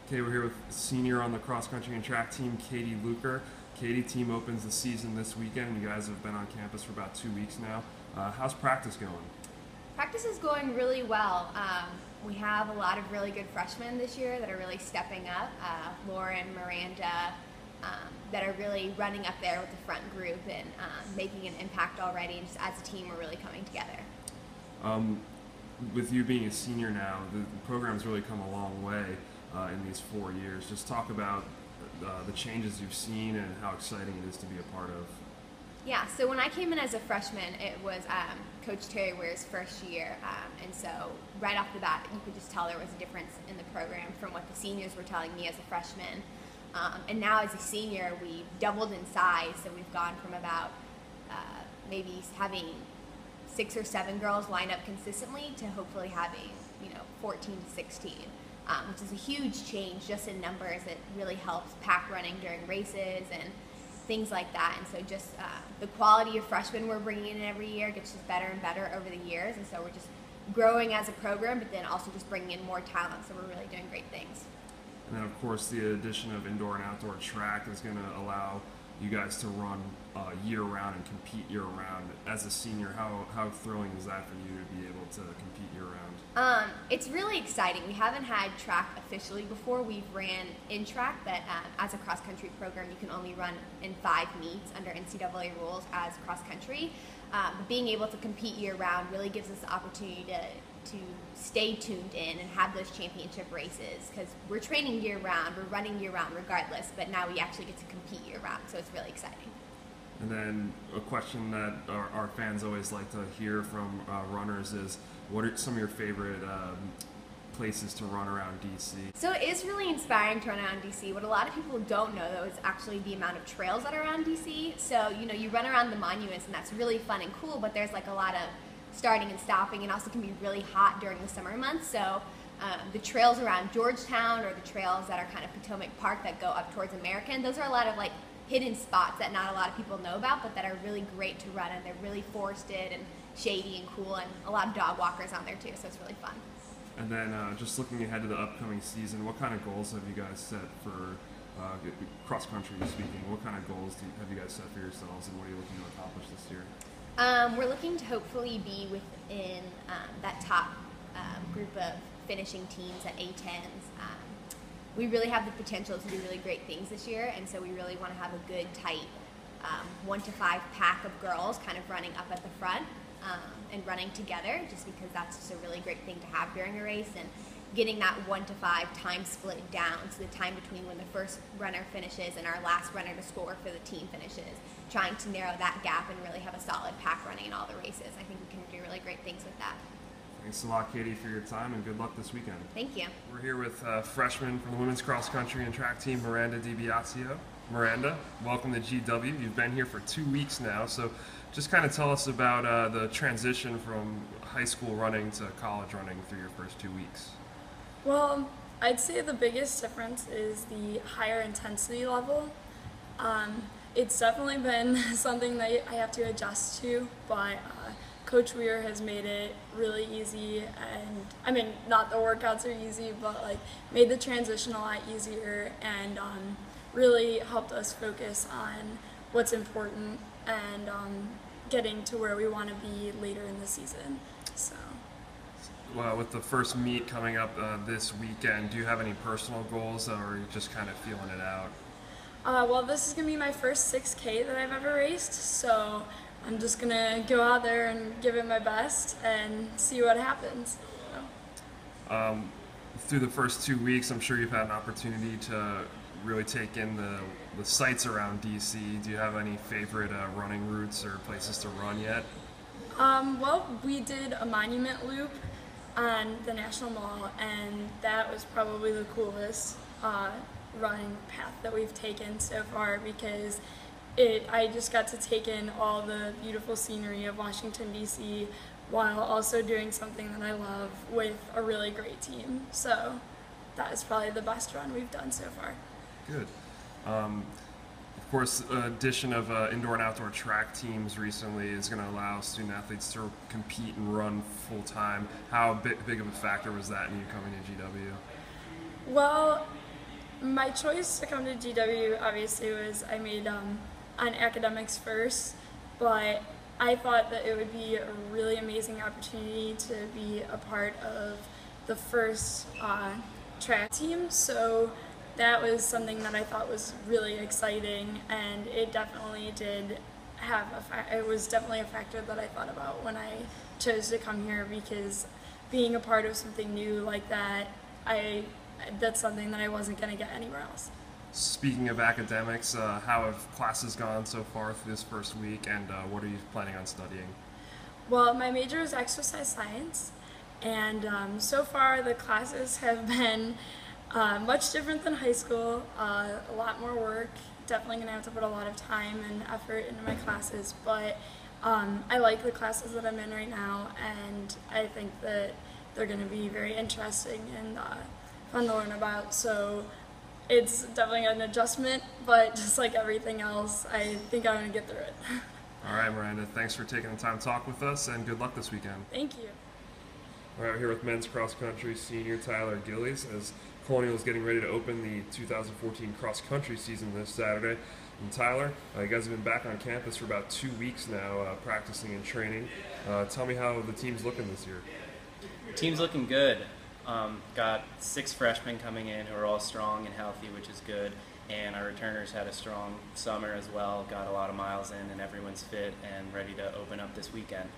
Okay, we're here with senior on the cross country and track team, Katie Luker. Katie, team opens the season this weekend. You guys have been on campus for about 2 weeks now. How's practice going? Practice is going really well. We have a lot of really good freshmen this year that are really stepping up. Lauren, Miranda, that are really running up there with the front group and making an impact already. And just as a team, we're really coming together. With you being a senior now, the program's really come a long way in these 4 years. Just talk about the changes you've seen and how exciting it is to be a part of. Yeah, so when I came in as a freshman, it was Coach Terry Ware's first year, and so right off the bat, you could just tell there was a difference in the program from what the seniors were telling me as a freshman. And now as a senior, we've doubled in size, so we've gone from about maybe having 6 or 7 girls line up consistently to hopefully having 14 to 16, which is a huge change just in numbers. It really helps pack running during races and things like that. And so just the quality of freshmen we're bringing in every year gets just better and better over the years. And so we're just growing as a program, but then also just bringing in more talent. So we're really doing great things. And then, of course, the addition of indoor and outdoor track is going to allow you guys to run year-round and compete year-round. As a senior, how thrilling is that for you to be able to compete year-round? It's really exciting. We haven't had track officially before. We've ran in track, but as a cross-country program, you can only run in 5 meets under NCAA rules as cross-country. But being able to compete year-round really gives us the opportunity to stay tuned in and have those championship races, because we're training year-round, we're running year-round regardless, but now we actually get to compete year-round, so it's really exciting. And then a question that our fans always like to hear from runners is, what are some of your favorite places to run around DC? So it is really inspiring to run around DC. What a lot of people don't know, though, is actually the amount of trails that are around DC. So, you run around the monuments, and that's really fun and cool, but there's like a lot of starting and stopping, and also can be really hot during the summer months. So the trails around Georgetown, or the trails that are kind of Potomac Park that go up towards American, those are a lot of like hidden spots that not a lot of people know about, but that are really great to run, and they're really forested and shady and cool, and a lot of dog walkers on there too, so it's really fun. And then just looking ahead to the upcoming season, what kind of goals have you guys set for cross-country speaking? What kind of goals have you guys set for yourselves, and what are you looking to accomplish this year? We're looking to hopefully be within that top group of finishing teams at A10s. We really have the potential to do really great things this year, and so we really want to have a good, tight 1 to 5 pack of girls kind of running up at the front and running together, just because that's just a really great thing to have during a race, and getting that 1 to 5 time split down, so the time between when the first runner finishes and our last runner to score for the team finishes, trying to narrow that gap and really have a solid pack running in all the races. I think we can do really great things with that. Thanks a lot, Katie, for your time, and good luck this weekend. Thank you. We're here with freshman from the women's cross country and track team, Miranda DiBiasio. Miranda, welcome to GW. You've been here for 2 weeks now, so just kind of tell us about the transition from high school running to college running through your first 2 weeks. Well, I'd say the biggest difference is the higher intensity level. It's definitely been something that I have to adjust to, but Coach Weir has made it really easy, and I mean, not the workouts are easy, but like made the transition a lot easier, and really helped us focus on what's important and getting to where we want to be later in the season. So. Well, with the first meet coming up this weekend, do you have any personal goals, or are you just kind of feeling it out? Well, this is going to be my first 6K that I've ever raced, so I'm just going to go out there and give it my best and see what happens. So. Through the first 2 weeks, I'm sure you've had an opportunity to really take in the sights around DC. Do you have any favorite running routes or places to run yet? Well, we did a monument loop on the National Mall, and that was probably the coolest running path that we've taken so far, because I just got to take in all the beautiful scenery of Washington, D.C. while also doing something that I love with a really great team. So that is probably the best run we've done so far. Good. Of course, addition of indoor and outdoor track teams recently is going to allow student athletes to compete and run full time. How big of a factor was that in you coming to GW? Well, My choice to come to GW obviously was I made on academics first, but I thought that it would be a really amazing opportunity to be a part of the first track team. So that was something that I thought was really exciting, and it definitely did have it was definitely a factor that I thought about when I chose to come here, because being a part of something new like that, that's something that I wasn't going to get anywhere else. Speaking of academics, how have classes gone so far through this first week, and what are you planning on studying? Well, my major is exercise science, and so far the classes have been much different than high school, a lot more work. Definitely going to have to put a lot of time and effort into my classes, but I like the classes that I'm in right now, and I think that they're going to be very interesting and fun to learn about. So it's definitely an adjustment, but just like everything else, I think I'm going to get through it. All right, Miranda, thanks for taking the time to talk with us, and good luck this weekend. Thank you. All right, we're here with men's cross country senior Tyler Gillies as Colonial is getting ready to open the 2014 cross country season this Saturday. And Tyler, you guys have been back on campus for about 2 weeks now, practicing and training. Tell me how the team's looking this year. Team's looking good. Got 6 freshmen coming in who are all strong and healthy, which is good. And our returners had a strong summer as well. Got a lot of miles in, and everyone's fit and ready to open up this weekend.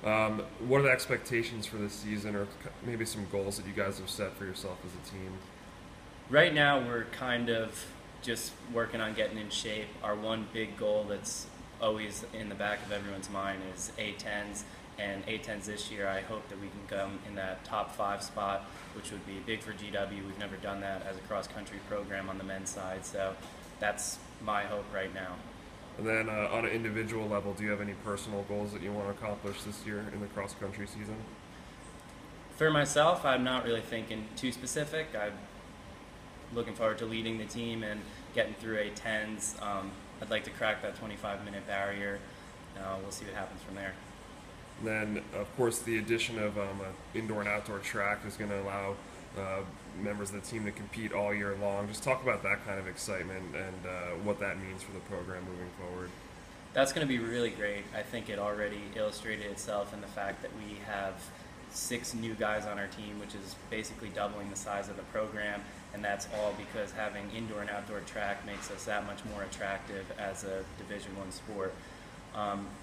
What are the expectations for this season, or maybe some goals that you guys have set for yourself as a team? Right now, we're kind of just working on getting in shape. Our one big goal that's always in the back of everyone's mind is A10s, and A10s this year, I hope that we can come in that top 5 spot, which would be big for GW. We've never done that as a cross-country program on the men's side, so that's my hope right now. And then on an individual level, do you have any personal goals that you want to accomplish this year in the cross-country season? For myself, I'm not really thinking too specific. I'm looking forward to leading the team and getting through A10s. I'd like to crack that 25-minute barrier. We'll see what happens from there. And then, of course, the addition of an indoor and outdoor track is going to allow members of the team to compete all year long. Just talk about that kind of excitement and what that means for the program moving forward. That's going to be really great. I think it already illustrated itself in the fact that we have 6 new guys on our team, which is basically doubling the size of the program, and that's all because having indoor and outdoor track makes us that much more attractive as a Division I sport.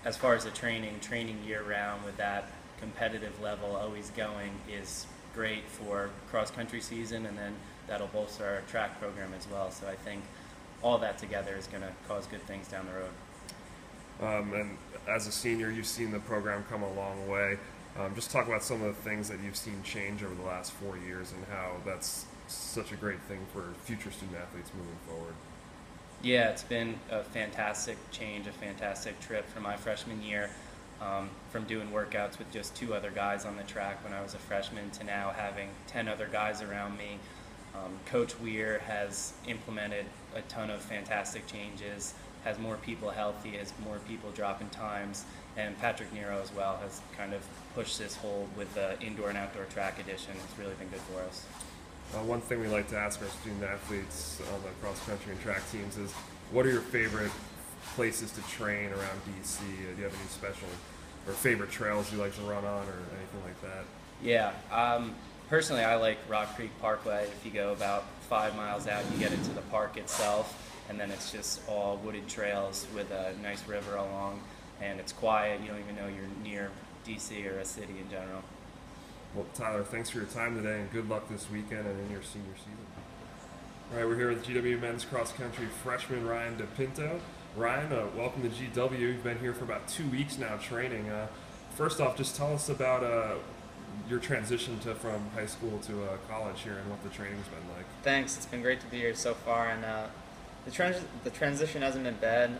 As far as the training year-round with that competitive level always going is great for cross-country season, and then that'll bolster our track program as well. So I think all that together is going to cause good things down the road. And as a senior, you've seen the program come a long way. Just talk about some of the things that you've seen change over the last 4 years and how that's such a great thing for future student athletes moving forward. Yeah, it's been a fantastic change, a fantastic trip for my freshman year. From doing workouts with just 2 other guys on the track when I was a freshman to now having 10 other guys around me. Coach Weir has implemented a ton of fantastic changes, has more people healthy, has more people dropping times, and Patrick Nero as well has kind of pushed this whole with the indoor and outdoor track edition. It's really been good for us. One thing we like to ask our student athletes on the cross-country and track teams is, what are your favorite places to train around DC? Do you have any special or favorite trails you like to run on or anything like that? Yeah, personally I like Rock Creek Parkway. If you go about 5 miles out, you get into the park itself, and then it's just all wooded trails with a nice river along, and it's quiet. You don't even know you're near DC or a city in general. Well, Tyler, thanks for your time today, and good luck this weekend and in your senior season. All right, we're here with GW men's cross-country freshman Ryan DePinto. Ryan, welcome to GW. You've been here for about 2 weeks now training. First off, just tell us about your transition from high school to college here and what the training's been like. Thanks. It's been great to be here so far, and the transition hasn't been bad.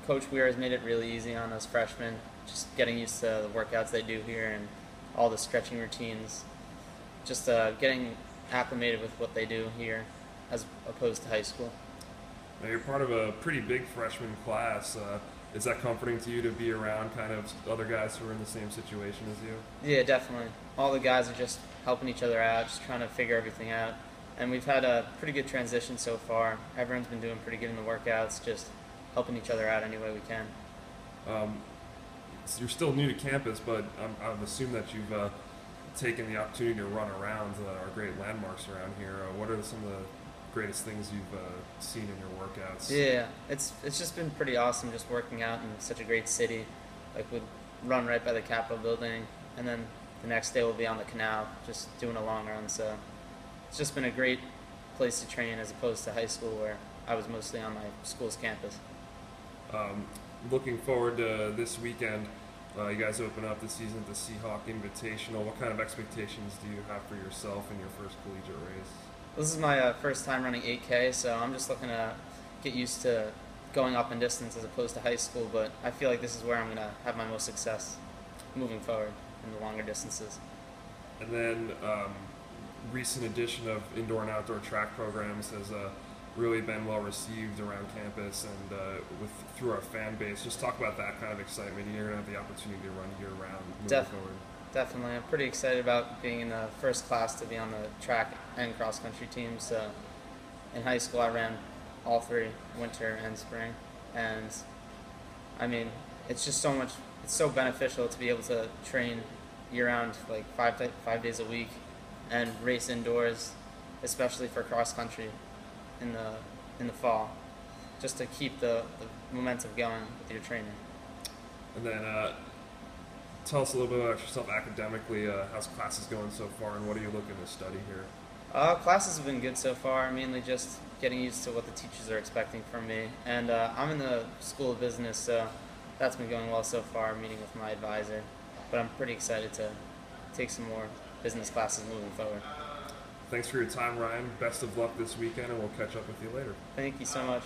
Coach Weir has made it really easy on us freshmen, just getting used to the workouts they do here and all the stretching routines, just getting acclimated with what they do here as opposed to high school. Now, you're part of a pretty big freshman class. Is that comforting to you to be around kind of other guys who are in the same situation as you? Yeah, definitely. All the guys are just helping each other out, just trying to figure everything out. and we've had a pretty good transition so far. Everyone's been doing pretty good in the workouts, just helping each other out any way we can. So you're still new to campus, but I've assumed that you've taken the opportunity to run around our great landmarks around here. What are some of the greatest things you've seen in your workouts? Yeah, it's just been pretty awesome just working out in such a great city. Like we'd run right by the Capitol building, and then the next day we'll be on the canal just doing a long run. So it's just been a great place to train as opposed to high school where I was mostly on my school's campus. Looking forward to this weekend. You guys open up the season at the Seahawk Invitational. What kind of expectations do you have for yourself in your first collegiate race? This is my first time running 8K, so I'm just looking to get used to going up in distance as opposed to high school, but I feel like this is where I'm going to have my most success moving forward in the longer distances. And then recent addition of indoor and outdoor track programs has really been well received around campus and through our fan base. Just talk about that kind of excitement. You're going to have the opportunity to run year round moving forward. Definitely. I'm pretty excited about being in the first class to be on the track and cross country teams. In high school I ran all three, winter and spring, and I mean it's just so much, it's so beneficial to be able to train year round, like 5 days a week, and race indoors, especially for cross country in the fall, just to keep the momentum going with your training. And then tell us a little bit about yourself academically. How's classes going so far, and what are you looking to study here? Classes have been good so far, mainly just getting used to what the teachers are expecting from me. And I'm in the School of Business, so that's been going well so far, meeting with my advisor. But I'm pretty excited to take some more business classes moving forward. Thanks for your time, Ryan. Best of luck this weekend, and we'll catch up with you later. Thank you so much.